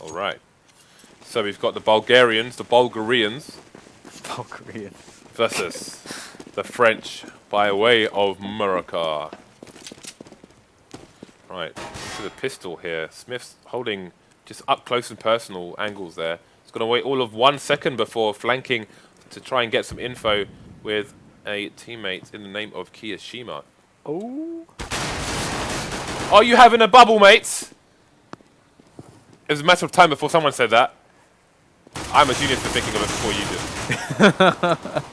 All right. So we've got the Bulgarians versus the French by way of Morocco. Right, to the pistol here. Smith's holding just up close and personal angles there. He's going to wait all of 1 second before flanking to try and get some info with a teammate in the name of Kiyashima. Oh. Are you having a bubble, mates? It was a matter of time before someone said that. I'm a genius for thinking of it before you did.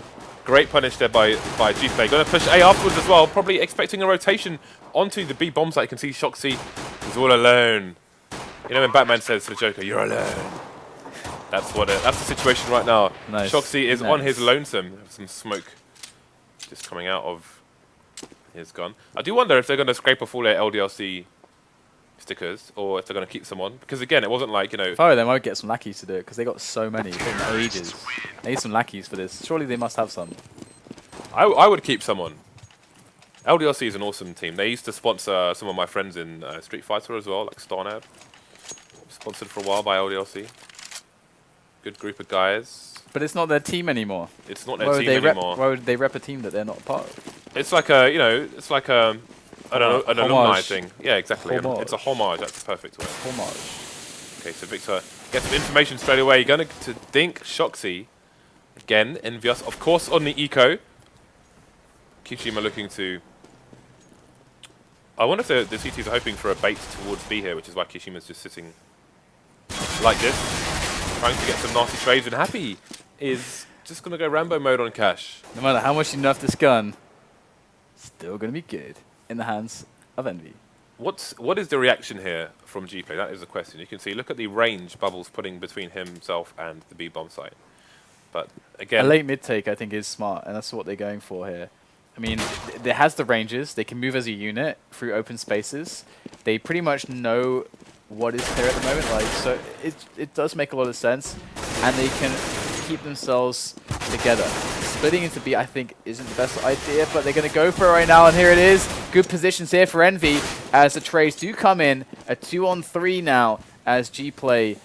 Great punish there by GPlay. Going to push A afterwards as well. Probably expecting a rotation onto the B bomb site. You can see Shoxy is all alone. You know when Batman says to the Joker, "You're alone." That's the situation right now. Nice. Shoxy is on his lonesome. Some smoke just coming out of his gun. I do wonder if they're going to scrape off all their LDLC stickers, or if they're going to keep some on. Because again, it wasn't like, you know... If I were them, I would get some lackeys to do it, because they got so many. It's taken ages. They need some lackeys for this. Surely they must have some. I would keep some on. LDLC is an awesome team. They used to sponsor some of my friends in Street Fighter as well, like StarLadder. Sponsored for a while by LDLC. Good group of guys. But it's not their team anymore. It's not their team anymore. Why would they rep a team that they're not a part of? It's like a, you know, it's like an alumni thing. Yeah, exactly. Homage. It's a homage. That's the perfect word. Homage. Okay, so Victor gets some information straight away. You're going to dink Shoxy. Again, EnVyUs, of course, on the eco. Kishima looking to... I wonder if the CTs are hoping for a bait towards B here, which is why Kishima's just sitting like this, trying to get some nasty trades. And Happy is just going to go Rambo mode on Cash. No matter how much you nerf this gun, still going to be good in the hands of Envy. What is the reaction here from GPlay? That is the question. You can see, look at the range Bubbles putting between himself and the B bomb site. But again, a late mid take, I think, is smart, and that's what they're going for here. I mean, it has the ranges. They can move as a unit through open spaces. They pretty much know what is there at the moment, like, so it does make a lot of sense, and they can keep themselves together. Splitting into B, I think, isn't the best idea, but they're going to go for it right now, and here it is. Good positions here for Envy as the trades do come in. A 2-on-3 now as GPlay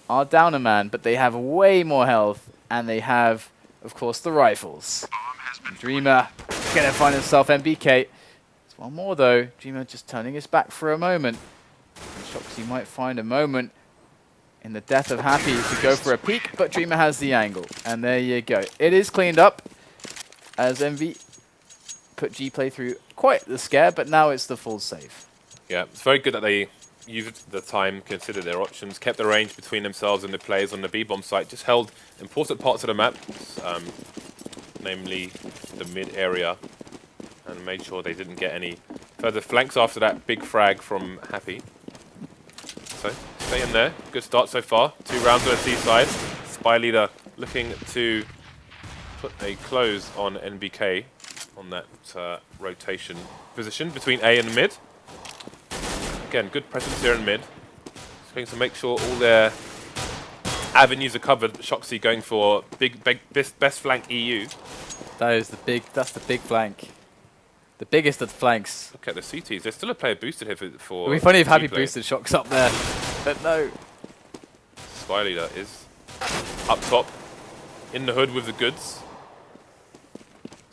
are down a man, but they have way more health, and they have, of course, the rifles. Dreamer going to find himself MBK. There's one more, though. Dreamer just turning his back for a moment. Shoxy might find a moment in the death of Happy to go for a peek, but Dreamer has the angle. And there you go. It is cleaned up as Envy put GPlay through quite the scare, but now it's the full save. yeah, it's very good that they used the time, considered their options, kept the range between themselves and the players on the B-bomb site, just held important parts of the map, namely the mid area, and made sure they didn't get any further flanks after that big frag from Happy. So, stay in there. Good start so far. 2 rounds on the C side. Spy Leader looking to put a close on NBK on that rotation position between A and mid. Again, good presence here in mid. Just going to make sure all their avenues are covered. Shoxy going for big best flank EU. That's the big flank. The biggest of flanks. Look at the CTs. There's still a player boosted here for It would be funny if Happy GPlay. boosted Shocks up there, but no. Spy Leader is up top, in the hood with the goods.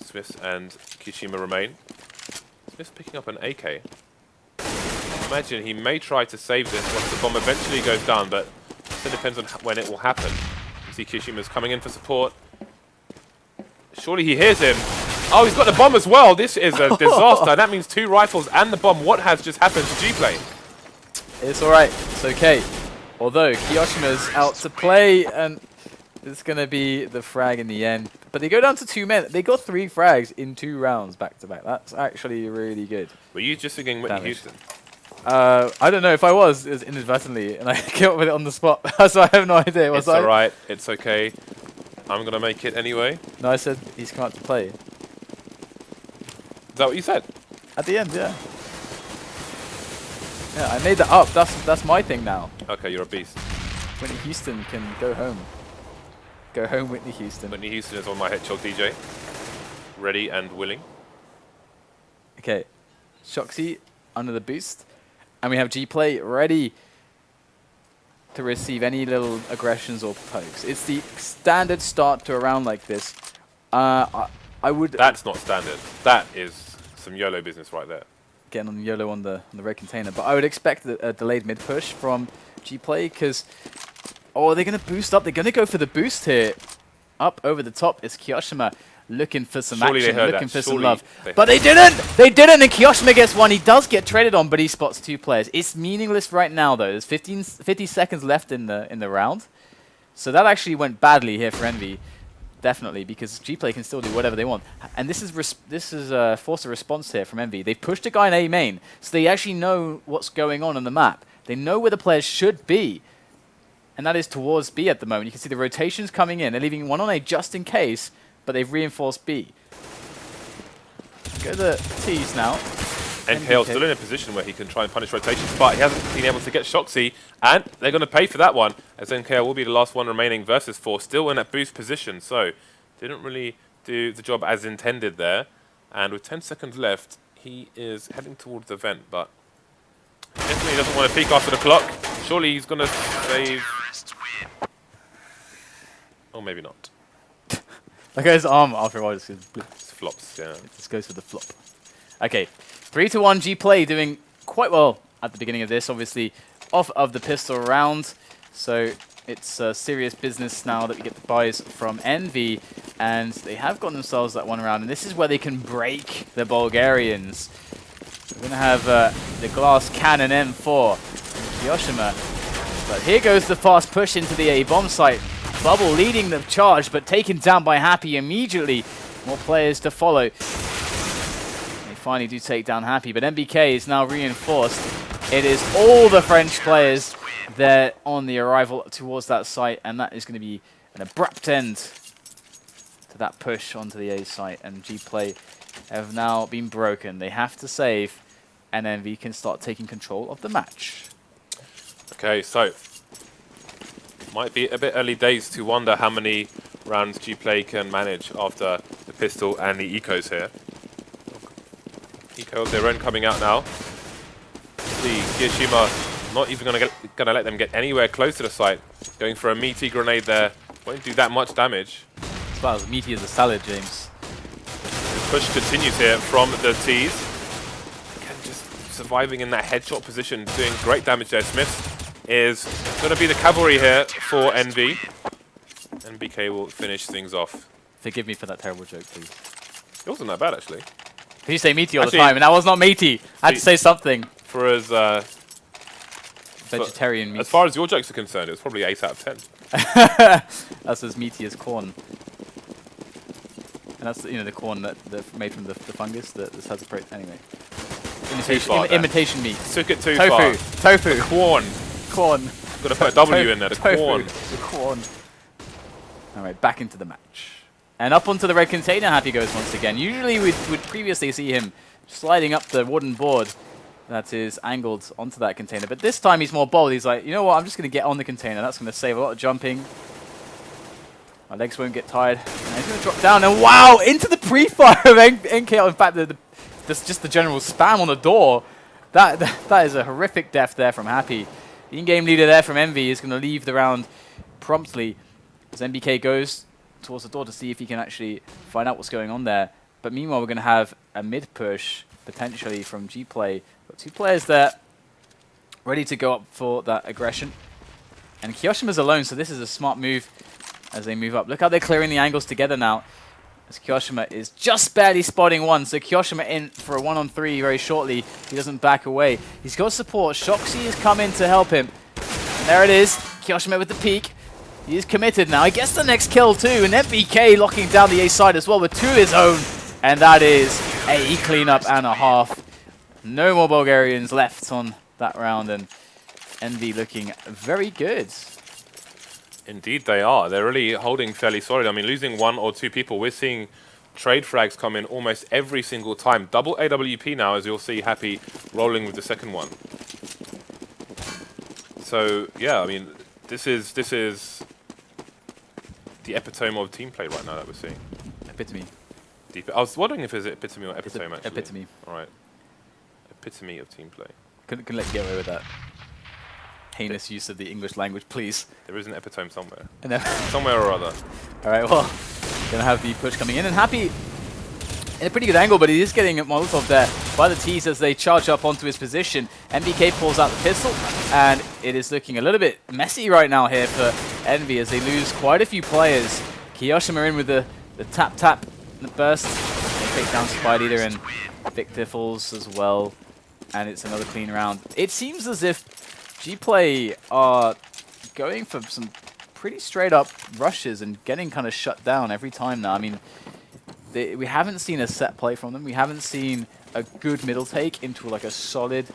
Smith and Kishima remain. Smith's picking up an AK. Imagine he may try to save this once the bomb eventually goes down, but it depends on when it will happen. You see Kishima's coming in for support. Surely he hears him. Oh, he's got the bomb as well. This is a disaster. That means 2 rifles and the bomb. What has just happened to GPlay? It's alright. It's okay. Although Kiyoshima's out to play, and it's going to be the frag in the end. But they go down to 2 men. They got 3 frags in 2 rounds back to back. That's actually really good. Were you just thinking Whitney Houston? I don't know. If I was, it was inadvertently, and I came up with it on the spot. So I have no idea. It's alright. It's okay. I'm going to make it anyway. No, I said he's come out to play. Is that what you said? At the end, yeah. Yeah, I made that up. That's my thing now. Okay, you're a beast. Whitney Houston can go home. Go home, Whitney Houston. Whitney Houston is on my headshot DJ. Ready and willing. Okay. Shoxy under the boost. And we have GPlay ready. to receive any little aggressions or pokes. It's the standard start to a round like this. I would... That's not standard. That is some YOLO business right there. Getting on YOLO on the red container. But I would expect a delayed mid push from GPlay because... Oh, they're going to boost up. They're going to go for the boost here. Up over the top is Kyoshima. Looking for some action, looking for some love. But they didn't! They didn't, and Kyoshima gets one. He does get traded on, but he spots 2 players. It's meaningless right now, though. There's 50 seconds left in the round. So that actually went badly here for Envy. Definitely, because GPlay can still do whatever they want. And this is force a response here from Envy. They pushed a guy in A main, so they actually know what's going on the map. They know where the players should be. And that is towards B at the moment. You can see the rotations coming in. They're leaving one on A just in case. But they've reinforced B. Go to the T's now. NKL still in a position where he can try and punish rotations, but he hasn't been able to get Shoxy, and they're going to pay for that one, as NKL will be the last one remaining versus 4, still in that boost position, so didn't really do the job as intended there. And with 10 seconds left, he is heading towards the vent, but definitely doesn't want to peek after the clock. Surely he's going to save... Or maybe not. Look at his arm after a while. Just flops, yeah. It just goes for the flop. Okay, 3-1 GPlay doing quite well at the beginning of this. Obviously, off of the pistol round. So it's serious business now that we get the buys from Envy. And they have got themselves that one round. And this is where they can break the Bulgarians. We're going to have the glass cannon M4 from Kyoshima. But here goes the fast push into the A bomb site. Bubble leading the charge, but taken down by Happy immediately. More players to follow. They finally do take down Happy, but MBK is now reinforced. It is all the French players there on the arrival towards that site, and that is going to be an abrupt end to that push onto the A site. And GPlay have now been broken. They have to save, and Envy can start taking control of the match. Okay, so might be a bit early days to wonder how many rounds GPlay can manage after the pistol and the ecos here. Eco of their own coming out now. See, Kyoshima not even gonna let them get anywhere close to the site. Going for a meaty grenade there. Won't do that much damage. It's about as meaty as a salad, James. The push continues here from the T's. Again, just surviving in that headshot position, doing great damage there. Smith is going to be the cavalry here for Envy. And BK will finish things off. Forgive me for that terrible joke, please. It wasn't that bad, actually. You say meaty all the time, and that was not meaty. I had to say something. For as vegetarian meat. As far as your jokes are concerned, it was probably 8 out of 10. That's as meaty as corn. And that's, you know, the corn that's made from the fungus that this has a protein. Anyway. Imitation meat. Took it too far. Tofu. Corn. Corn. Got to put a W in there. The corn. The corn. Alright, back into the match. And up onto the red container, Happy goes once again. Usually we'd previously see him sliding up the wooden board that is angled onto that container. But this time he's more bold. He's like, you know what, I'm just going to get on the container. That's going to save a lot of jumping. My legs won't get tired. And he's going to drop down. And wow, into the pre-fire of NKL. In fact, just the general spam on the door. That is a horrific death there from Happy. The in-game leader there from Envy is going to leave the round promptly as MBK goes towards the door to see if he can actually find out what's going on there. But meanwhile, we're going to have a mid-push, potentially, from GPlay. Got 2 players there, ready to go up for that aggression. And Kyoshima's alone, so this is a smart move as they move up. Look how they're clearing the angles together now, as Kyoshima is just barely spotting one. So Kyoshima in for a 1-on-3 very shortly. He doesn't back away. He's got support. Shoxy has come in to help him. And there it is. Kyoshima with the peek. He is committed now. He gets the next kill too. And MBK locking down the A side as well with 2 of his own. And that is a cleanup and a half. No more Bulgarians left on that round. And Envy looking very good. Indeed they are. They're really holding fairly solid. I mean, losing 1 or 2 people, we're seeing trade frags come in almost every single time. Double AWP now, as you'll see Happy rolling with the second one. So, yeah, I mean, this is the epitome of team play right now that we're seeing. Epitome. I was wondering if it's epitome or epitome, actually. Epitome. All right. Epitome of team play. Couldn't let you get away with that. heinous use of the English language, please. There is an epitome somewhere. And then Somewhere or other. all right, well, gonna have the push coming in, and Happy in a pretty good angle, but he is getting Molotov there by the T's as they charge up onto his position. MBK pulls out the pistol, and it is looking a little bit messy right now here for Envy as they lose quite a few players. Kiyoshima in with the tap, the burst. They take down Spy Leader, and Victor falls as well, and it's another clean round. It seems as if GPlay are going for some pretty straight up rushes and getting kind of shut down every time now. I mean, we haven't seen a set play from them. We haven't seen a good middle take into like a solid,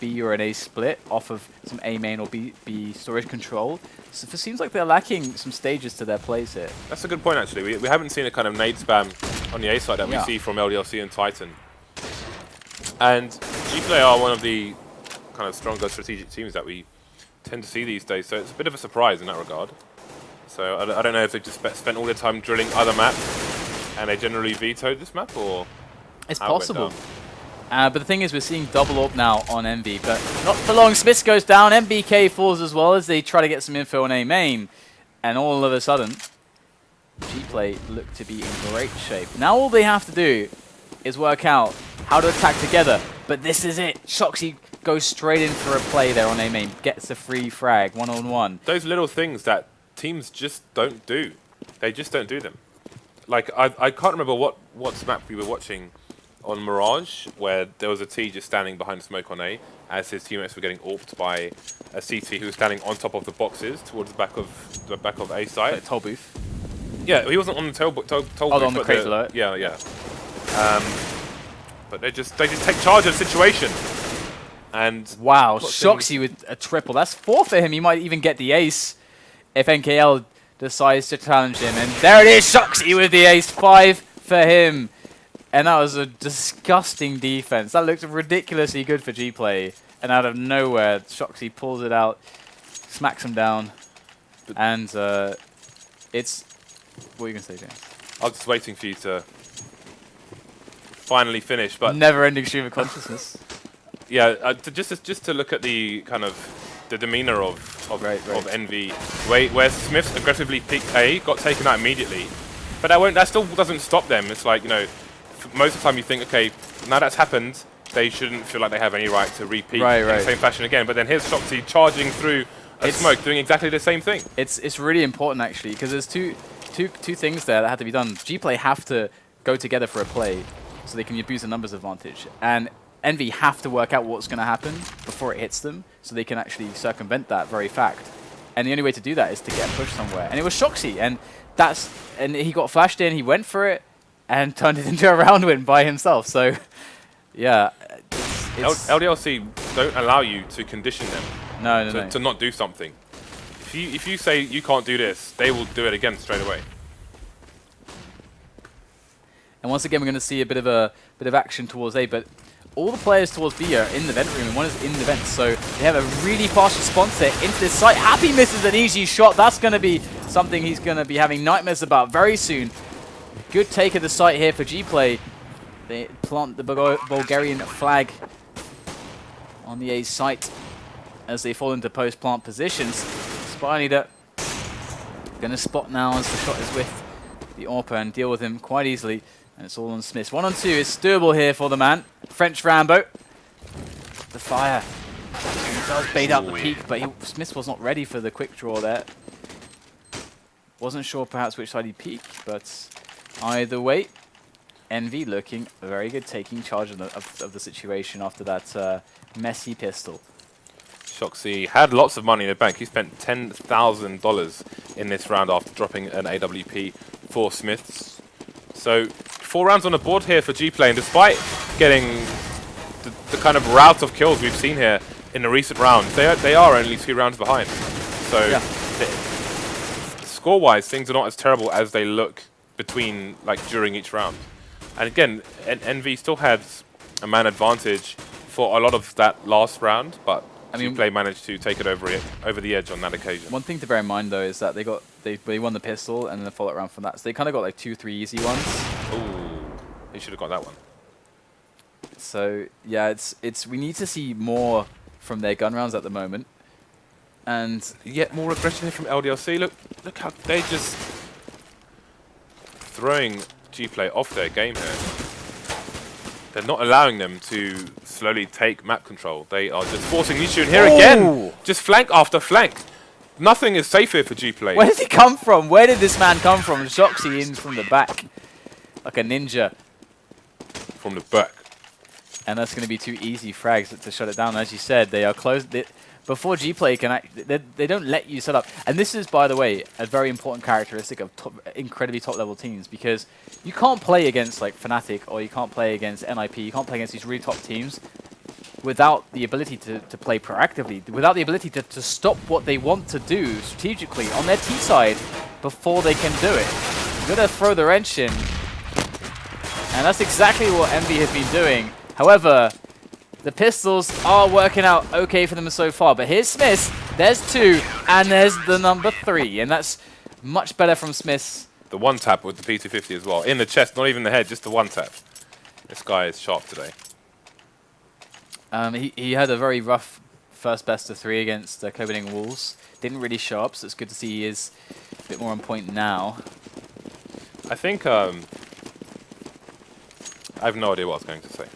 B or an A split off of some A main or B storage control. So it seems like they're lacking some stages to their plays here. That's a good point, actually. We haven't seen a kind of nade spam on the A side that we see from LDLC and Titan. And GPlay are one of the kind of stronger strategic teams that we tend to see these days. So it's a bit of a surprise in that regard. So I don't know if they've just spent all their time drilling other maps and they generally vetoed this map, or it's possible. But the thing is, we're seeing double up now on Envy, but not for long. Smith goes down, MBK falls as well as they try to get some info on A main, and all of a sudden, GPlay look to be in great shape. Now all they have to do is work out how to attack together, but this is it. Shoxy goes straight in for a play there on A main, gets a free frag, 1-on-1. Those little things that teams just don't do. They just don't do them. Like, I can't remember what map we were watching on Mirage, where there was a T just standing behind smoke on A, as his teammates were getting AWPed by a CT who was standing on top of the boxes towards the back of A site. Like toll booth. Yeah, he wasn't on the toll booth. On the crate alert. Yeah, yeah. But they just take charge of the situation. And wow, Shoxy with a triple. That's 4 for him. He might even get the ace if NKL decides to challenge him. And there it is, Shoxy with the ace, 5 for him. And that was a disgusting defense. That looked ridiculously good for GPlay. And out of nowhere, Shoxy pulls it out, smacks him down. And it's... What are you going to say, James? I was just waiting for you to finally finish, but... Never-ending stream of consciousness. Yeah, just to look at the kind of the demeanor of Envy, where Smiths aggressively peeked A, got taken out immediately, but that still doesn't stop them. It's like, most of the time you think, okay, now that's happened, they shouldn't feel like they have any right to repeat in the same fashion again. But then here's Shoxy charging through a smoke, doing exactly the same thing. It's really important actually, because there's two things there that have to be done. GPlay have to go together for a play, so they can abuse the numbers advantage, and Envy have to work out what's going to happen before it hits them, so they can actually circumvent that very fact. And the only way to do that is to get pushed somewhere. And it was Shoxy, and he got flashed in, he went for it, and turned it into a round win by himself. So, yeah. LDLC don't allow you to condition them to not do something. If you say you can't do this, they will do it again straight away. And once again, we're going to see a bit of action towards A, but all the players towards B are in the vent room, and one is in the vent, so they have a really fast response there into this site. Happy misses an easy shot. That's going to be something he's going to be having nightmares about very soon. Good take of the site here for GPlay. They plant the Bulgarian flag on the A site as they fall into post-plant positions. Spy Leader going to spot now as the shot is with the AWPer and deal with him quite easily. And it's all on Smith. 1-on-2 is doable here for the man. French Rambo. The fire. He does bait out the peak, but Smith was not ready for the quick draw there. Wasn't sure perhaps which side he peeked, but either way, Envy looking very good, taking charge of the situation after that messy pistol. Shoxy had lots of money in the bank. He spent $10,000 in this round after dropping an AWP for Smiths. So 4 rounds on the board here for GPlay, and despite getting the kind of rout of kills we've seen here in the recent rounds, they are only 2 rounds behind. So yeah, score-wise, things are not as terrible as they look during each round. And again, Envy still had a man advantage for a lot of that last round, but GPlay managed to take it over the edge on that occasion. One thing to bear in mind though is that they won the pistol and then the follow-up round from that, so they kind of got like 2-3 easy ones. Ooh, they should have got that one. So yeah, we need to see more from their gun rounds at the moment. And yet more aggression here from LDLC. Look how they're just throwing GPlay off their game here. They're not allowing them to slowly take map control. They are just forcing Nishu in here again. Just flank after flank. Nothing is safe here for GPlay. where does he come from? Where did this man come from? Shoxy in from the back. Like a ninja. From the back. And that's going to be too easy frags to shut it down. As you said, they are close. Before GPlay can they don't let you set up. And this is, by the way, a very important characteristic of incredibly top-level teams, because you can't play against like Fnatic or you can't play against NIP. You can't play against these really top teams without the ability to play proactively, without the ability to stop what they want to do strategically on their T side before they can do it. You've got to throw the wrench in. And that's exactly what Envy have been doing. However, the pistols are working out okay for them so far. But here's Smiths. There's 2, and there's the number 3. And that's much better from Smiths. The one tap with the P250 as well. In the chest, not even the head, just the one tap. This guy is sharp today. He had a very rough first best of 3 against Copenhagen Wolves. Didn't really show up, so it's good to see he is a bit more on point now. I think I have no idea what I was going to say.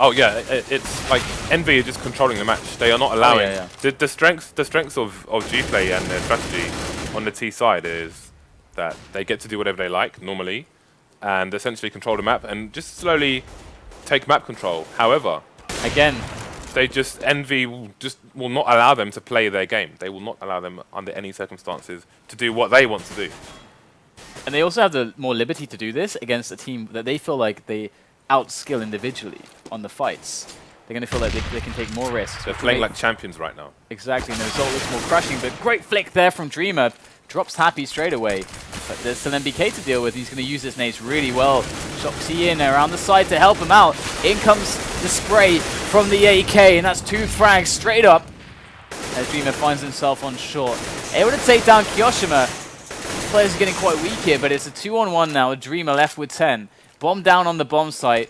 Oh yeah, it's like Envy are just controlling the match. They are not allowing the strengths of GPlay and their strategy on the T side is that they get to do whatever they like normally, and essentially control the map and just slowly take map control. However, again, Envy will not allow them to play their game. They will not allow them under any circumstances to do what they want to do. And they also have the more liberty to do this against a team that they feel like they outskill individually on the fights. They're going to feel like they can take more risks. They're playing like champions right now. Exactly, and the result looks more crushing, but great flick there from Dreamer. Drops Happy straight away. But there's still MBK to deal with. He's going to use his nades really well. Shoxy in around the side to help him out. In comes the spray from the AK, and that's 2 frags straight up as Dreamer finds himself on short. Able to take down Kyoshima. Players are getting quite weak here, but it's a 2-on-1 now. Dreamer left with 10. Bomb down on the bomb site.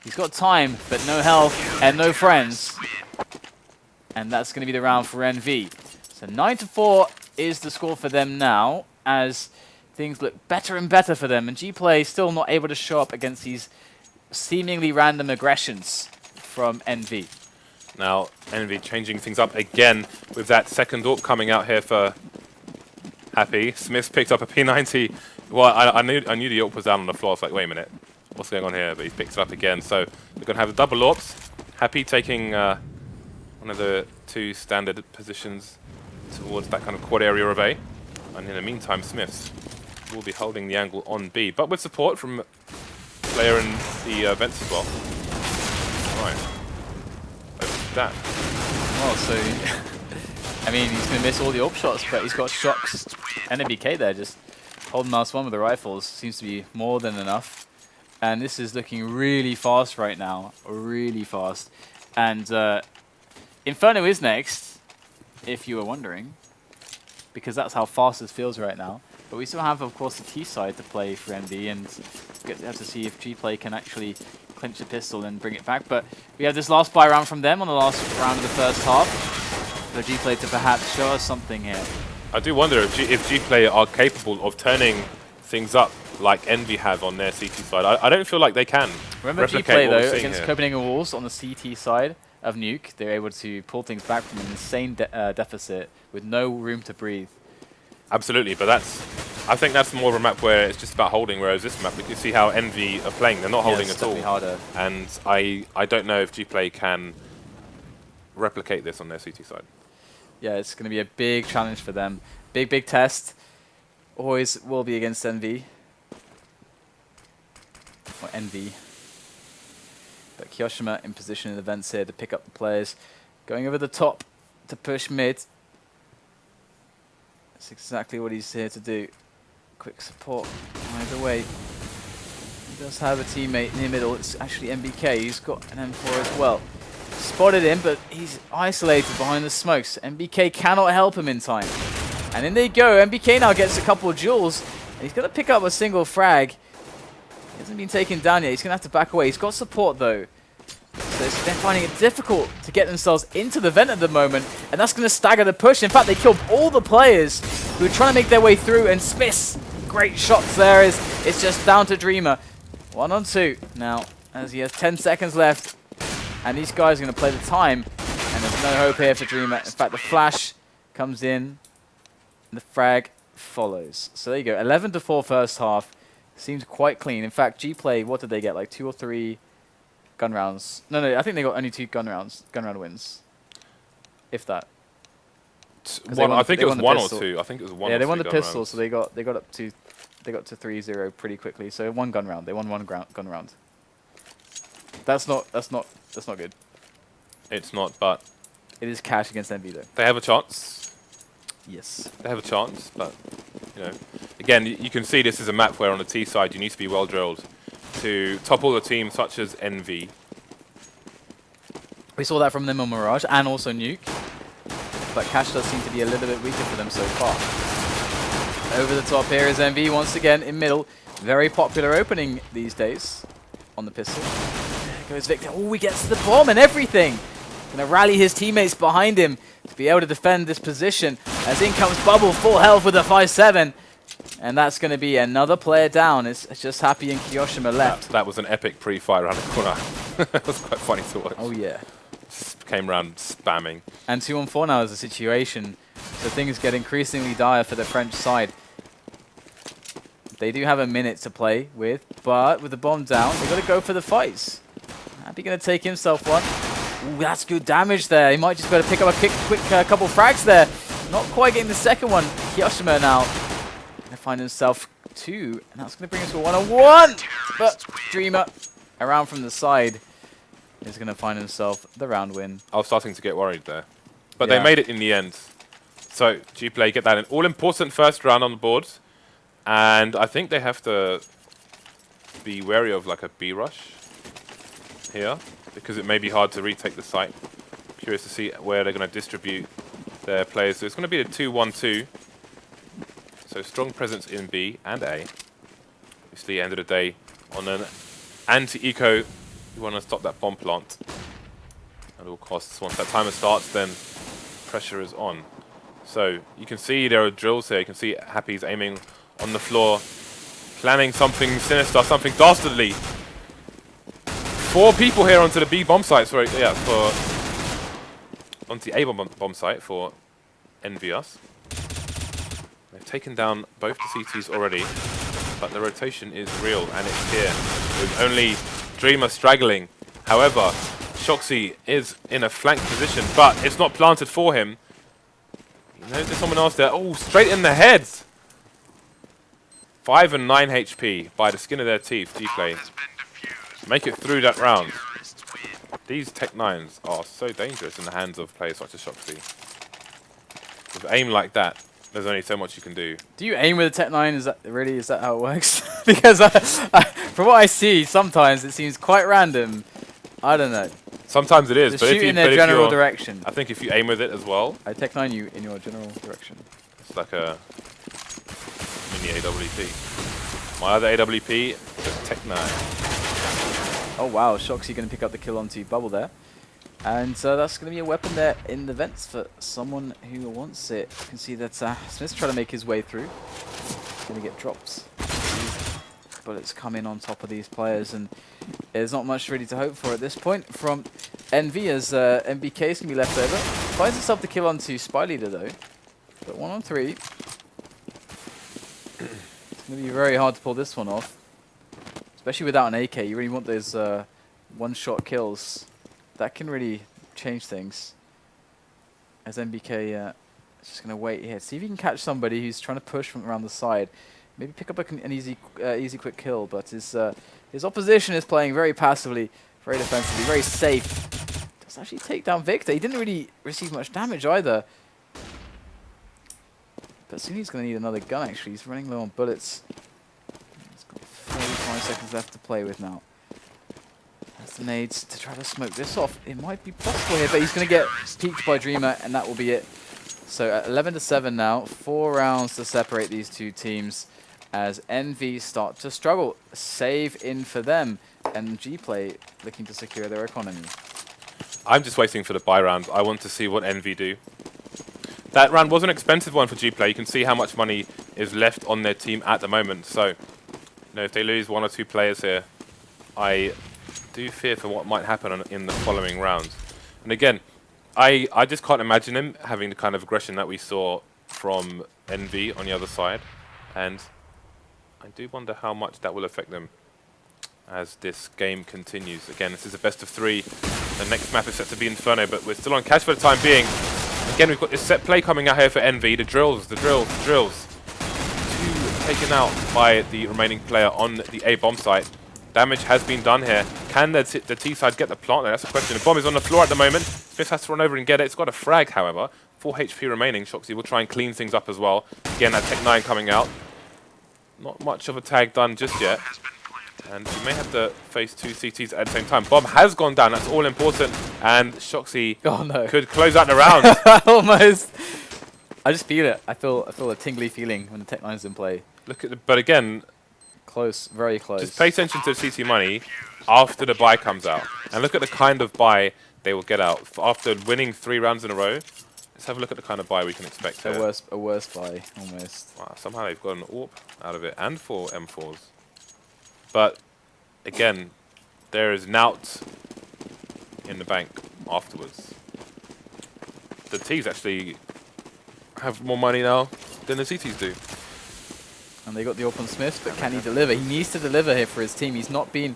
He's got time, but no health and no friends. And that's going to be the round for NV. So 9-4 is the score for them now, as things look better and better for them. And GPlay still not able to show up against these seemingly random aggressions from NV. Now, NV changing things up again with that second AWP coming out here for Happy. Smith picked up a P90. Well, I knew the AWP was down on the floor. I was like, wait a minute, what's going on here? But he's picked it up again. So we're going to have the double AWPs. Happy taking one of the 2 standard positions towards that kind of quad area of A. And in the meantime, Smiths will be holding the angle on B, but with support from player in the vents as well. Right. Over that. Well, so I mean, he's going to miss all the AWP shots, but he's got Shox and a BK there. Just holding mouse 1 with the rifles seems to be more than enough. And this is looking really fast right now. Really fast. And Inferno is next, if you were wondering, because that's how fast this feels right now. But we still have, of course, the T side to play for NV, and have to see if GPlay can actually clinch the pistol and bring it back. But we have this last buy round from them on the last round of the first half for GPlay to perhaps show us something here. I do wonder if GPlay are capable of turning things up like Envy have on their CT side. I don't feel like they can. Remember GPlay, though, against Copenhagen Wolves on the CT side of Nuke, they're able to pull things back from an insane deficit with no room to breathe. Absolutely, but I think that's more of a map where it's just about holding, whereas this map, you can see how Envy are playing. They're not holding at all. Harder. And I don't know if GPlay can replicate this on their CT side. Yeah, it's going to be a big challenge for them. Big test. Always will be against Envy. Or Envy. But Kyoshima in position in the vents here to pick up the players. Going over the top to push mid. That's exactly what he's here to do. Quick support either way. He does have a teammate in the middle. It's actually MBK. He's got an M4 as well. Spotted him, but he's isolated behind the smokes. MBK cannot help him in time. And in they go. MBK now gets a couple of duels. And he's going to pick up a single frag. He hasn't been taken down yet. He's going to have to back away. He's got support, though. they're finding it difficult to get themselves into the vent at the moment, and that's going to stagger the push. In fact, they killed all the players who were trying to make their way through, and Smith's great shots there. It's just down to Dreamer. 1 on 2 now, as he has 10 seconds left, and these guys are going to play the time, and there's no hope here for Dreamer. In fact, the flash comes in, and the frag follows. So there you go, 11-4 first half. Seems quite clean. In fact, GPlay, what did they get? Like 2 or 3 gun rounds? No, I think they got only 2 gun round wins, if that. I think it was 1 or 2. I think it was 1. Yeah, or they 2 won the gun pistol, rounds. so they got up to 3-0 pretty quickly. So 1 gun round. They won 1 gun round. That's not good. It's not, but It is cash against EnVy though. they have a chance. Yes. They have a chance, but you know, again, you can see this is a map where on the T side you need to be well drilled to topple the team such as EnVy. We saw that from them on Mirage and also Nuke, but cash does seem to be a little bit weaker for them so far. Over the top here is EnVy once again in middle. Very popular opening these days on the pistol. There goes Victor. Oh, he gets the bomb and everything. Gonna rally his teammates behind him to be able to defend this position. As in comes Bubble, full health with a 5-7. And that's going to be another player down. It's just Happy and Kiyoshima left. That was an epic pre-fight around the corner. That was quite funny to watch. Oh, yeah. Just came around spamming. And 2 on 4 now is the situation. So things get increasingly dire for the French side. They do have a minute to play with, but with the bomb down, they've got to go for the fights. Happy going to take himself one. Ooh, that's good damage there. He might just be able to pick up a quick couple frags there. Not quite getting the second one. Kiyoshima now going to find himself 2, and that's going to bring us to a 1-on-1. But Dreamer around from the side is going to find himself the round win. I was starting to get worried there, but Yeah. they made it in the end. So GPlay get that an all-important first round on the board, and I think they have to be wary of like a B rush here, because it may be hard to retake the site. Curious to see where they're going to distribute their players. So it's going to be a 2-1-2. So strong presence in B and A. Obviously, end of the day, on an anti-eco, you want to stop that bomb plant at all costs. Once that timer starts, then pressure is on. So you can see there are drills here. You can see Happy's aiming on the floor, planning something sinister, something dastardly. 4 people here onto the B bomb site. Sorry, yeah, onto the A bomb site for EnVyUs. They've taken down both the CTs already, but the rotation is real and it's here. With only Dreamer straggling. However, Shoxy is in a flank position, but it's not planted for him. He knows there's someone else there. Oh, straight in the head! 5 and 9 HP by the skin of their teeth, GPlay. Make it through that round. These Tech 9s are so dangerous in the hands of players such as Shoxy. With aim like that, there's only so much you can do. Do you aim with a Tech 9? Is that how it works? Because from what I see, sometimes it seems quite random. I don't know. Sometimes it is, Just but shoot if you in their general direction. I think if you aim with it as well, I Tech 9 you in your general direction. it's like a mini AWP. My other AWP is Tech 9. Oh wow, Shoxy going to pick up the kill onto Bubble there. And that's going to be a weapon there in the vents for someone who wants it. You can see that Smith's trying to make his way through. He's going to get drops. Bullets come in on top of these players, and there's not much really to hope for at this point from EnVy, as MBK is going to be left over. Finds himself the kill onto Spy Leader though. But 1 on 3. It's going to be very hard to pull this one off. Especially without an AK, you really want those one-shot kills. That can really change things. As MBK is just going to wait here. See if he can catch somebody who's trying to push from around the side. Maybe pick up an easy quick kill, but his opposition is playing very passively, very defensively, very safe. Does actually take down Victor. He didn't really receive much damage either. But soon he's going to need another gun actually. He's running low on bullets. He's got 45 seconds left to play with now. That's the nades to try to smoke this off. It might be possible here, but he's going to get peeked by Dreamer, and that will be it. So at 11-7 now, 4 rounds to separate these two teams as EnVy start to struggle. Save in for them, and GPlay looking to secure their economy. I'm just waiting for the buy round. I want to see what Envy do. That round was an expensive one for GPlay. You can see how much money is left on their team at the moment. So, you know, if they lose 1 or 2 players here, I do fear for what might happen in the following rounds. And again, I just can't imagine him having the kind of aggression that we saw from Envy on the other side. And I do wonder how much that will affect them as this game continues. Again, this is a best of 3. The next map is set to be Inferno, but we're still on cash for the time being. Again, we've got this set play coming out here for Envy. The drills. 2 taken out by the remaining player on the A bomb site. Damage has been done here. Can the T side get the plant there? That's the question. The bomb is on the floor at the moment. Smith has to run over and get it. It's got a frag, however. 4 HP remaining. Shoxy will try and clean things up as well. Again, that Tech 9 coming out. Not much of a tag done just yet. And we may have to face 2 CTs at the same time. Bomb has gone down. That's all important. And Shoxy could close out the round. Almost. I just feel it. I feel a tingly feeling when the Tech 9's in play. Look at but again, close, very close. Just pay attention to the CT money after the buy comes out. And look at the kind of buy they will get out. After winning 3 rounds in a row, let's have a look at the kind of buy we can expect here. A worse buy, almost. Wow, somehow they've got an AWP out of it and 4 M4s. But, again, there is Nout in the bank afterwards. The T's actually have more money now than the CTs do. And they got the AWP on Smith, but can he deliver? He needs to deliver here for his team. He's not been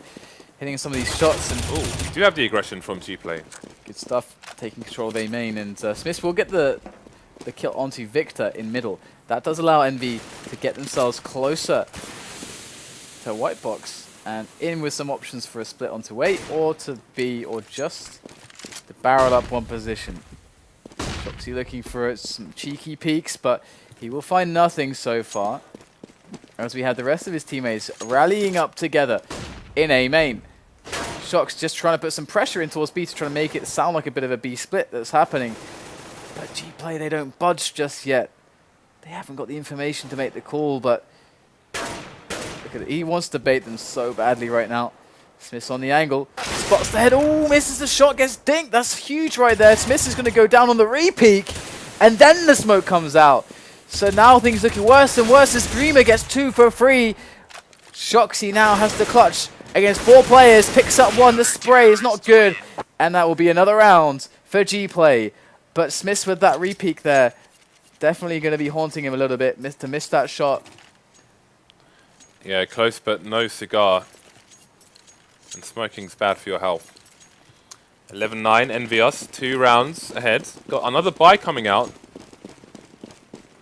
hitting some of these shots. And oh, we do have the aggression from GPlay. Good stuff, taking control of A main. And Smith will get the kill onto Victor in middle. That does allow Envy to get themselves closer to white box and in with some options for a split onto A or to B, or just to barrel up one position. Shoxy looking for some cheeky peeks, but he will find nothing so far, as we have the rest of his teammates rallying up together in A main. Shox just trying to put some pressure in towards B to try to make it sound like a bit of a B split that's happening. But GPlay, they don't budge just yet. They haven't got the information to make the call, but look at it. He wants to bait them so badly right now. Smith's on the angle, spots the head, oh, misses the shot, gets dinked. That's huge right there. Smith is going to go down on the re-peek, and then the smoke comes out. So now things looking worse and worse as Dreamer gets 2 for free. Shoxy now has the clutch against 4 players, picks up 1, the spray is not good, and that will be another round for GPlay. But Smith with that re-peek there, definitely going to be haunting him a little bit, to miss that shot. Yeah, close but no cigar. And smoking's bad for your health. 11-9, EnVyUs, 2 rounds ahead. Got another buy coming out.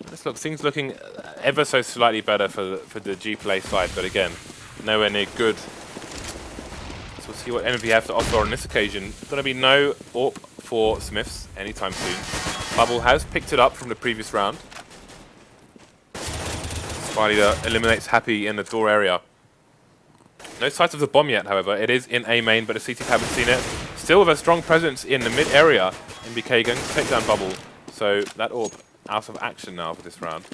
Let's look, things looking ever so slightly better for the GPlay side, but again, nowhere near good. So we'll see what Envy have to offer on this occasion. Going to be no AWP for Smiths anytime soon. Bubble has picked it up from the previous round. Spider eliminates Happy in the door area. No sight of the bomb yet, however. It is in A main, but the CTs haven't seen it. Still with a strong presence in the mid area. NBK going to take down Bubble. So that AWP out of action now for this round.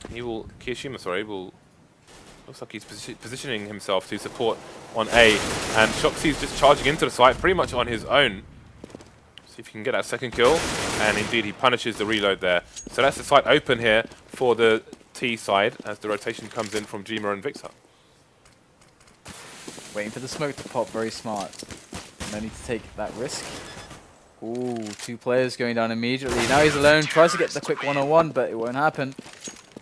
Kiyashima, will, looks like he's positioning himself to support on A. And Shoxy's just charging into the site pretty much on his own. See if he can get that second kill. And indeed, he punishes the reload there. So that's the site open here for the T side as the rotation comes in from Jima and Victor. Waiting for the smoke to pop, very smart. No need to take that risk. Ooh, 2 players going down immediately. Now he's alone, tries to get the quick 1-on-1, but it won't happen.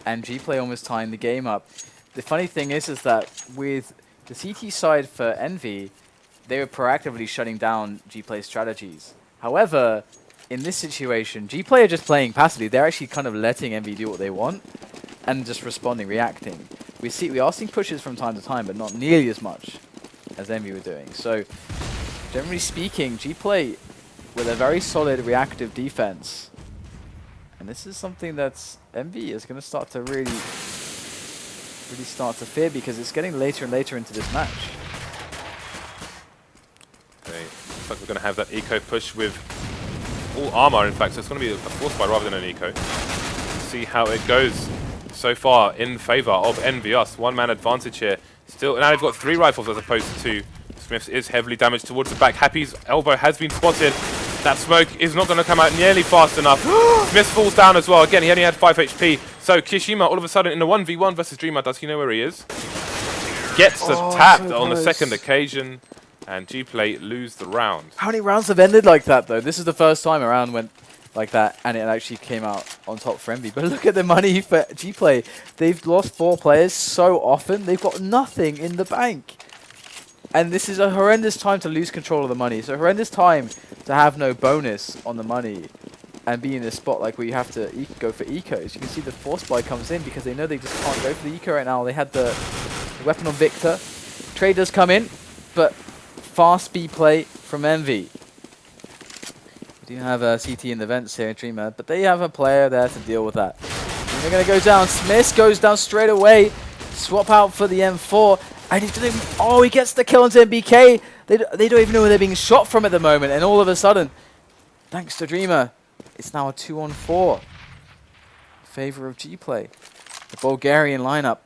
And GPlay almost tying the game up. The funny thing is that with the CT side for Envy, they were proactively shutting down GPlay's strategies. However, in this situation, GPlay are just playing passively. They're actually kind of letting Envy do what they want and just responding, reacting. We are seeing pushes from time to time, but not nearly as much as Envy were doing. So, generally speaking, GPlay with a very solid reactive defense. And this is something that's Envy is going to start to really start to fear, because it's getting later and later into this match. Okay, looks like we're going to have that eco push with all armor, in fact, so it's going to be a force buy rather than an eco. Let's see how it goes so far in favor of EnVyUs. 1-man advantage here. Still, now they've got 3 rifles as opposed to 2, Smith is heavily damaged towards the back. Happy's elbow has been spotted. That smoke is not going to come out nearly fast enough. Smith falls down as well. Again, he only had 5 HP. So Kiyashima, all of a sudden, in a 1v1 versus Dreamer, does he know where he is? Gets tapped on the second occasion, and GPlay lose the round. How many rounds have ended like that, though? This is the first time a round went like that, and it actually came out on top for Envy. But look at the money for GPlay. They've lost 4 players so often. They've got nothing in the bank. And this is a horrendous time to lose control of the money. It's a horrendous time to have no bonus on the money and be in a spot like where you have to go for ecos. You can see the force buy comes in because they know they just can't go for the eco right now. They had the weapon on Victor. Trade does come in, but fast speed play from Envy. We do have a CT in the vents here in Dreamer, but they have a player there to deal with that. And they're going to go down. Smith goes down straight away. Swap out for the M4. And he's doing, oh, he gets the kill onto MBK. They don't even know where they're being shot from at the moment. And all of a sudden, thanks to Dreamer, it's now a 2-on-4 in favor of GPlay. The Bulgarian lineup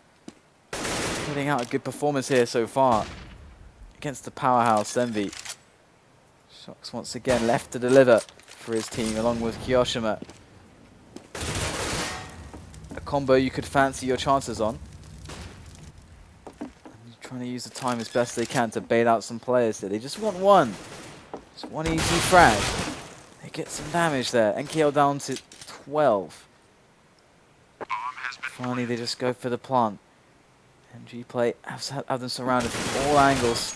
putting out a good performance here so far against the powerhouse Envy. Shox once again left to deliver for his team along with Kiyashima. A combo you could fancy your chances on. Trying to use the time as best they can to bait out some players there. They just want one. Just one easy frag. They get some damage there. NKL down to 12. Finally, they just go for the plant. And GPlay have them surrounded from all angles.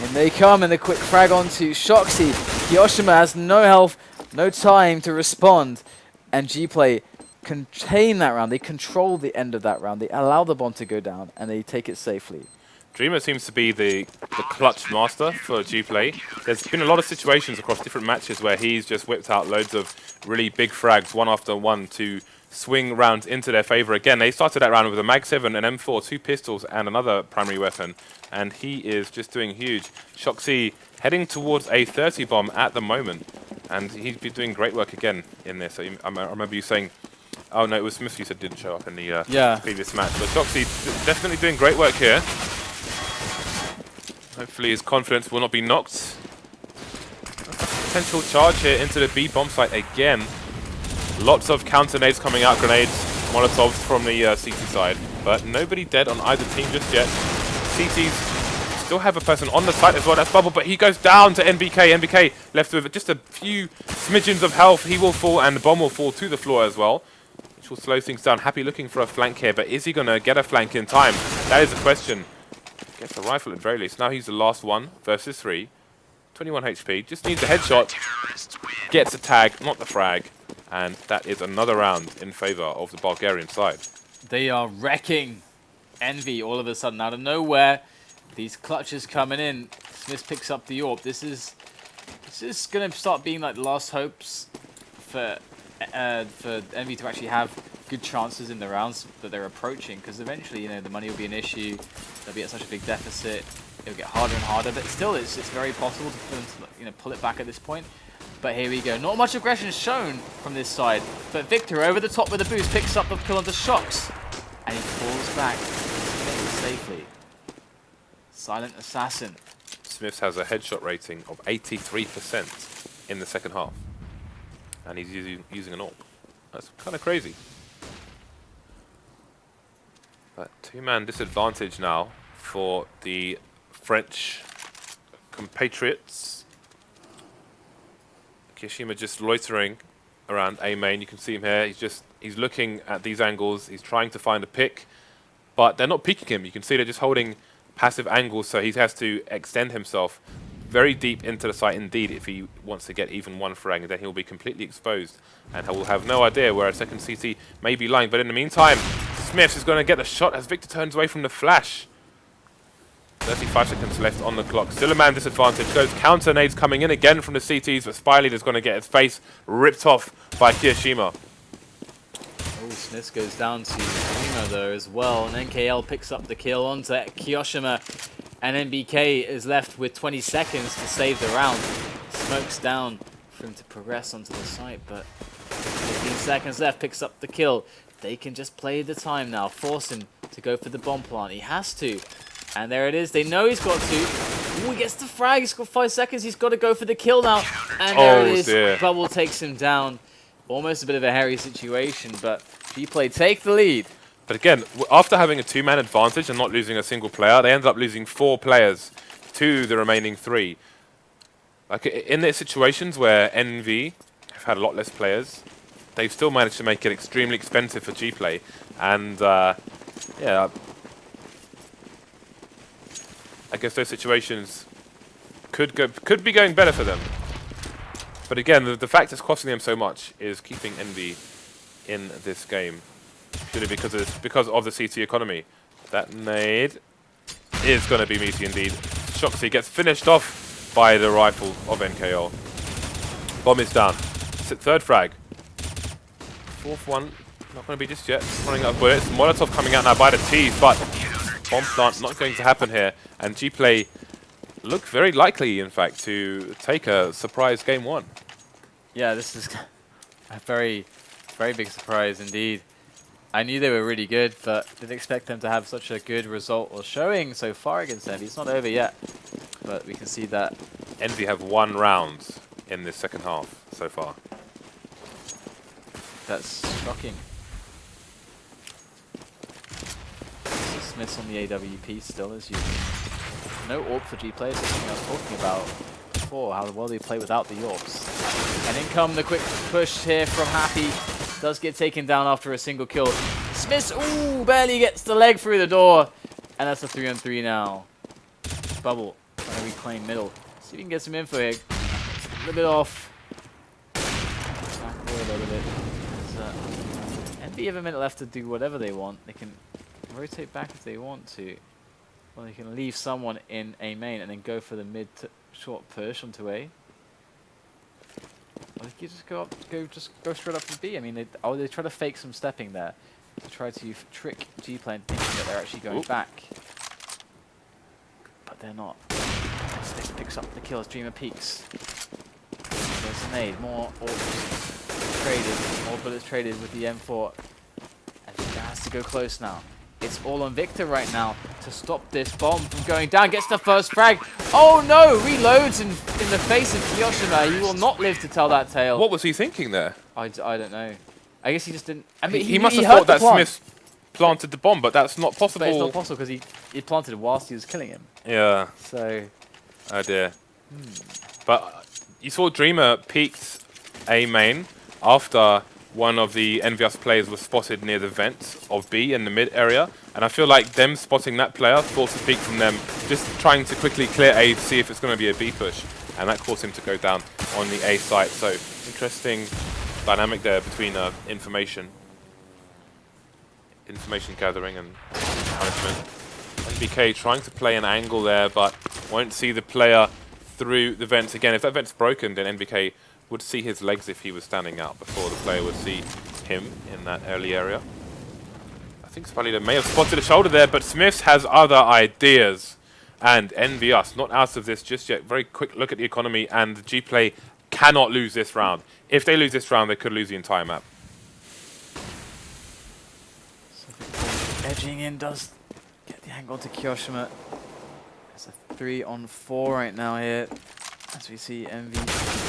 And they come and the quick frag onto Shoxy. Kiyashima has no health, no time to respond. And GPlay contain that round. They control the end of that round. They allow the bomb to go down and they take it safely. Dreamer seems to be the clutch master for GPlay. There's been a lot of situations across different matches where he's just whipped out loads of really big frags, one after one, to swing rounds into their favor. Again, they started that round with a Mag 7, an M4, 2 pistols, and another primary weapon. And he is just doing huge. Shoxy heading towards a 30 bomb at the moment. And he's been doing great work again in this. So I remember you saying, oh no, it was Smith you said didn't show up in the previous match. But Shoxy definitely doing great work here. Hopefully his confidence will not be knocked. Potential charge here into the B bomb site again. Lots of counter nades coming out, grenades, molotovs from the CT side. But nobody dead on either team just yet. CTs still have a person on the site as well. That's Bubble, but he goes down to NBK. NBK left with just a few smidgens of health. He will fall and the bomb will fall to the floor as well, which will slow things down. Happy looking for a flank here, but is he going to get a flank in time? That is the question. Gets a rifle at the very least. Now he's the last one versus 3. 21 HP. Just needs a headshot. Gets a tag, not the frag. And that is another round in favor of the Bulgarian side. They are wrecking Envy all of a sudden out of nowhere. These clutches coming in. Smith picks up the AWP. This is going to start being like the last hopes for Envy to actually have good chances in the rounds that they're approaching, because eventually, you know, the money will be an issue. They'll be at such a big deficit. It'll get harder and harder, but still, it's very possible for them to, you know, pull it back at this point. But here we go. Not much aggression shown from this side, but Victor over the top with a boost picks up the kill onto Shox, and he falls back safely. Silent Assassin. Smith has a headshot rating of 83% in the second half, and he's using an AWP. That's kind of crazy. But 2-man disadvantage now for the French compatriots. Kiyashima just loitering around A main. You can see him here. He's looking at these angles. He's trying to find a pick, but they're not peeking him. You can see they're just holding passive angles, so he has to extend himself very deep into the site indeed if he wants to get even one frag, and then he'll be completely exposed and will have no idea where a second CT may be lying. But in the meantime, Smith is going to get the shot as Victor turns away from the flash. 35 seconds left on the clock. Still a man disadvantage. Goes counter nades coming in again from the CTs, but Spy Leader's going to get his face ripped off by Kiyashima. Oh, Smith goes down to Kiyashima though as well, and NKL picks up the kill onto Kiyashima, and NBK is left with 20 seconds to save the round. Smokes down for him to progress onto the site, but 15 seconds left, picks up the kill. They can just play the time now, force him to go for the bomb plant. He has to. And there it is. They know he's got to. Ooh, he gets the frag. He's got 5 seconds. He's got to go for the kill now. And there it is. Dear. Bubble takes him down. Almost a bit of a hairy situation, but GPlay take the lead. But again, after having a 2-man advantage and not losing a single player, they ended up losing 4 players to the remaining 3. Like in their situations where EnVy have had a lot less players, they've still managed to make it extremely expensive for GPlay. And yeah, I guess those situations could be going better for them. But again, the fact it's costing them so much is keeping EnVy in this game. Purely because of the CT economy. That nade is going to be meaty indeed. Shoxy gets finished off by the rifle of NKL. Bomb is down. 3rd frag. 4th one, not going to be just yet. Running out of bullets. Molotov coming out now by the teeth, but bomb plant not going to happen here. And GPlay look very likely, in fact, to take a surprise game 1. Yeah, this is a very, very big surprise indeed. I knew they were really good, but didn't expect them to have such a good result or showing so far against EnVy. It's not over yet, but we can see that EnVy have 1 round in this second half so far. that's shocking. Smith's on the AWP still as usual. No AWP for GPlay, is something I was talking about before, how well they play without the AWPs. And in come the quick push here from Happy. Does get taken down after a single kill. Smith, ooh, barely gets the leg through the door. And that's a 3-on-3 now. Bubble, trying to reclaim middle. See if we can get some info here. A little bit off. Back away a little bit. EnVy have a minute left to do whatever they want. They can rotate back if they want to. Or they can leave someone in A main and then go for the mid to short push onto A. Or they could just go straight up for B. I mean, they try to fake some stepping there to try to trick GPlay into thinking that they're actually going back. But they're not. Smith picks up the kill as Dreamer peeks. There's a nade, more orbs traded, more bullets traded with the M4. And Victor has to go close now. It's all on Victor right now to stop this bomb from going down. Gets the first frag. Oh no! Reloads in the face of Kiyoshima. He will not live to tell that tale. What was he thinking there? I don't know. I guess he just didn't. I mean, he must have thought that Smith planted the bomb, but that's not possible. But it's not possible because he planted it whilst he was killing him. Yeah. So. Oh dear. But you saw Dreamer peeked A main after one of the EnVyUs players was spotted near the vent of B in the mid area, and I feel like them spotting that player forced a peek from them, just trying to quickly clear A to see if it's going to be a B push, and that caused him to go down on the A site. So interesting dynamic there between information gathering and punishment. NBK trying to play an angle there, but won't see the player through the vents again. If that vent's broken, then NBK would see his legs if he was standing out before the player would see him in that early area. I think StarLadder may have spotted a shoulder there, but Smith has other ideas. And EnVyUs not out of this just yet. Very quick look at the economy, and GPlay cannot lose this round. If they lose this round, they could lose the entire map. So edging in does get the angle to Kiyoshima. It's a 3-on-4 right now here. As we see EnVy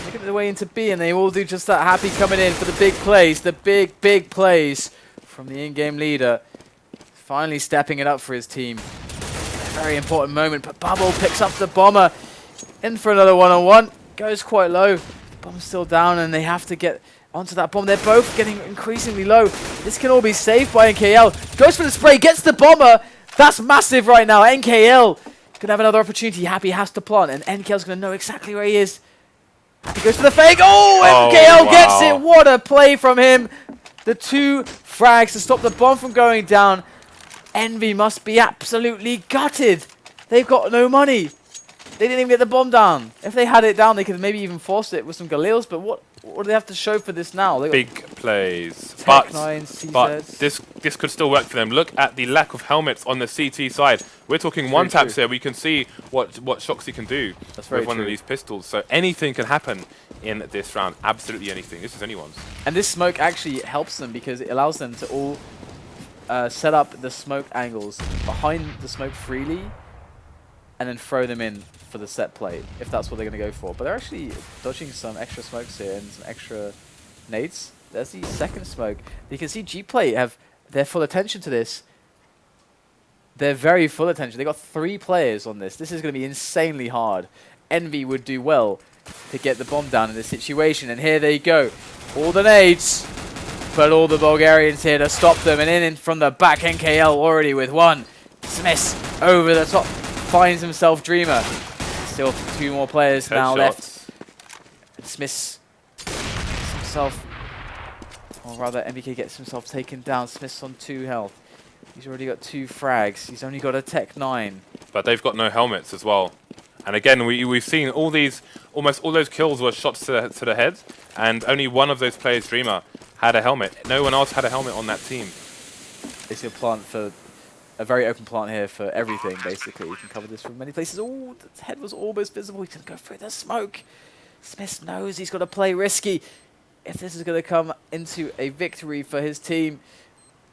making their way into B, and they all do just that. Happy coming in for the big plays, the big plays from the in-game leader. Finally stepping it up for his team. A very important moment, but Bubble picks up the bomber. In for another one-on-one. Goes quite low. Bomb's still down, and they have to get onto that bomb. They're both getting increasingly low. This can all be saved by NKL. Goes for the spray, gets the bomber. That's massive right now. NKL gonna have another opportunity. Happy has to plant, and NKL's gonna know exactly where he is. Happy goes for the fake. Oh, NKL gets it. What a play from him. The 2 frags to stop the bomb from going down. EnVy must be absolutely gutted. They've got no money. They didn't even get the bomb down. If they had it down, they could maybe even force it with some Galils, but what do they have to show for this now? They Big plays. But this could still work for them. Look at the lack of helmets on the CT side. We're talking one taps here. We can see what Shoxy can do with one of these pistols. So anything can happen in this round. Absolutely anything. This is anyone's. And this smoke actually helps them because it allows them to all set up the smoke angles behind the smoke freely. and then throw them in for the set play, if that's what they're going to go for. But they're actually dodging some extra smokes here and some extra nades. There's the second smoke. You can see GPlay have their full attention to this. They're very full attention. They got 3 players on this. This is going to be insanely hard. Envy would do well to get the bomb down in this situation. And here they go. All the nades, but all the Bulgarians here to stop them. And in from the back, NKL already with 1. Smith over the top, finds himself Dreamer. Still 2 more players now left. Smith himself, or rather MBK gets himself taken down. Smith's on 2 health. He's already got 2 frags. He's only got a Tech 9. But they've got no helmets as well. And again, we've seen all these, almost all those kills were shots to the head, and only one of those players, Dreamer, had a helmet. No one else had a helmet on that team. It's a plant for a very open plant here for everything, basically. You can cover this from many places. Oh, the head was almost visible. He can go through the smoke. Smith knows he's got to play risky if this is going to come into a victory for his team.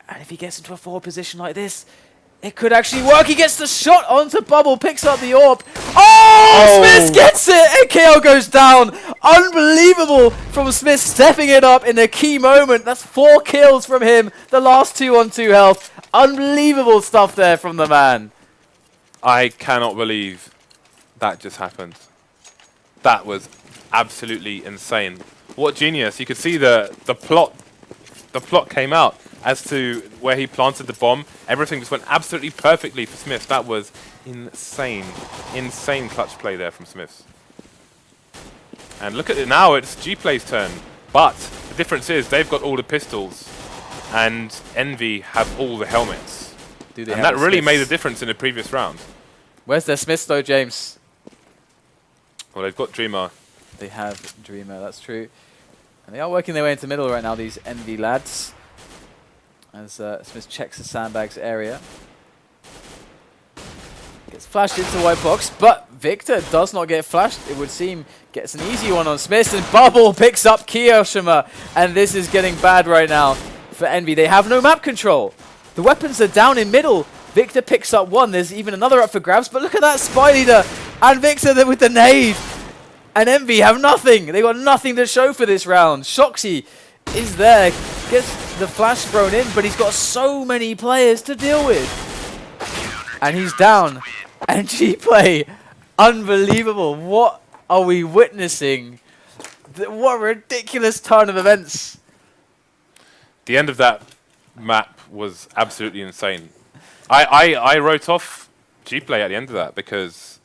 And if he gets into a forward position like this, it could actually work. He gets the shot onto Bubble, picks up the AWP. Oh! Smith gets it! AKL goes down. Unbelievable from Smith stepping it up in a key moment. That's 4 kills from him. The last 2 on 2 health. Unbelievable stuff there from the man. I cannot believe that just happened. That was absolutely insane. What genius. You could see the plot came out as to where he planted the bomb. Everything just went absolutely perfectly for Smith. That was insane. Insane clutch play there from Smith. And look at it now, it's GPlay's turn. But the difference is they've got all the pistols and Envy have all the helmets. And that really made a difference in the previous round. Where's their Smiths though, James? Well, they've got Dreamer. They have Dreamer, that's true. And they are working their way into middle right now, these Envy lads. As Smith checks the sandbags area. Gets flashed into white box, but Victor does not get flashed. It would seem gets an easy one on Smith, and Bubble picks up Kiyoshima. And this is getting bad right now for Envy. They have no map control. The weapons are down in middle. Victor picks up 1. There's even another up for grabs, but look at that Spy Leader and Victor there with the nade. And Envy have nothing. They got nothing to show for this round. Shoxy is there, gets the flash thrown in, but he's got so many players to deal with. And he's down. And GPlay, unbelievable. What are we witnessing? What a ridiculous turn of events. The end of that map was absolutely insane. I wrote off GPlay at the end of that because